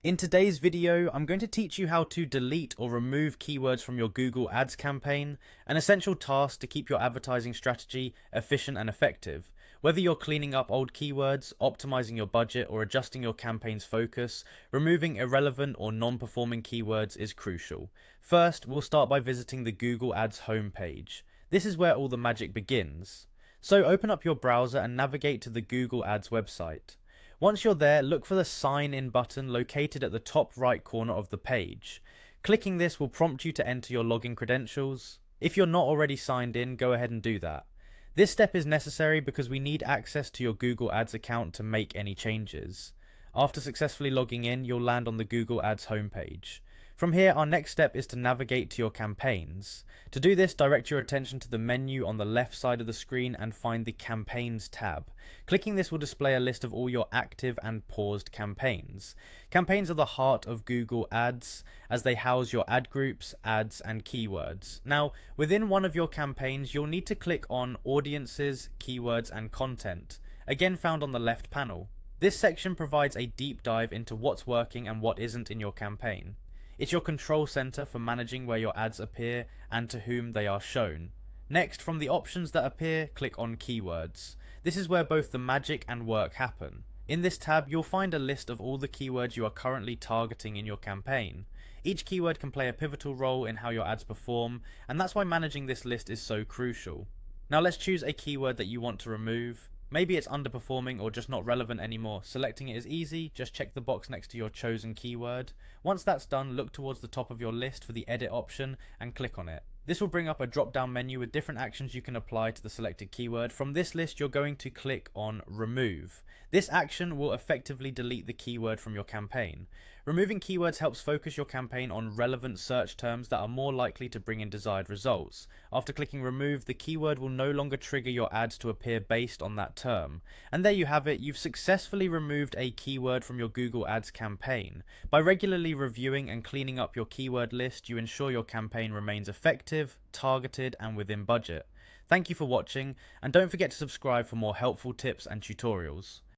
In today's video, I'm going to teach you how to delete or remove keywords from your Google Ads campaign, an essential task to keep your advertising strategy efficient and effective. Whether you're cleaning up old keywords, optimizing your budget, or adjusting your campaign's focus, removing irrelevant or non-performing keywords is crucial. First, we'll start by visiting the Google Ads homepage. This is where all the magic begins. So open up your browser and navigate to the Google Ads website. Once you're there, look for the Sign In button located at the top right corner of the page. Clicking this will prompt you to enter your login credentials. If you're not already signed in, go ahead and do that. This step is necessary because we need access to your Google Ads account to make any changes. After successfully logging in, you'll land on the Google Ads homepage. From here, our next step is to navigate to your campaigns. To do this, direct your attention to the menu on the left side of the screen and find the Campaigns tab. Clicking this will display a list of all your active and paused campaigns. Campaigns are the heart of Google Ads, as they house your ad groups, ads, and keywords. Now, within one of your campaigns, you'll need to click on Audiences, Keywords, and Content, again found on the left panel. This section provides a deep dive into what's working and what isn't in your campaign. It's your control center for managing where your ads appear and to whom they are shown. Next, from the options that appear, click on Keywords. This is where both the magic and work happen. In this tab, you'll find a list of all the keywords you are currently targeting in your campaign. Each keyword can play a pivotal role in how your ads perform, and that's why managing this list is so crucial. Now let's choose a keyword that you want to remove. Maybe it's underperforming or just not relevant anymore. Selecting it is easy, just check the box next to your chosen keyword. Once that's done, look towards the top of your list for the edit option and click on it. This will bring up a drop down menu with different actions you can apply to the selected keyword. From this list, you're going to click on Remove. This action will effectively delete the keyword from your campaign. Removing keywords helps focus your campaign on relevant search terms that are more likely to bring in desired results. After clicking Remove, the keyword will no longer trigger your ads to appear based on that term. And there you have it, you've successfully removed a keyword from your Google Ads campaign. By regularly reviewing and cleaning up your keyword list, you ensure your campaign remains effective, targeted, and within budget. Thank you for watching, and don't forget to subscribe for more helpful tips and tutorials.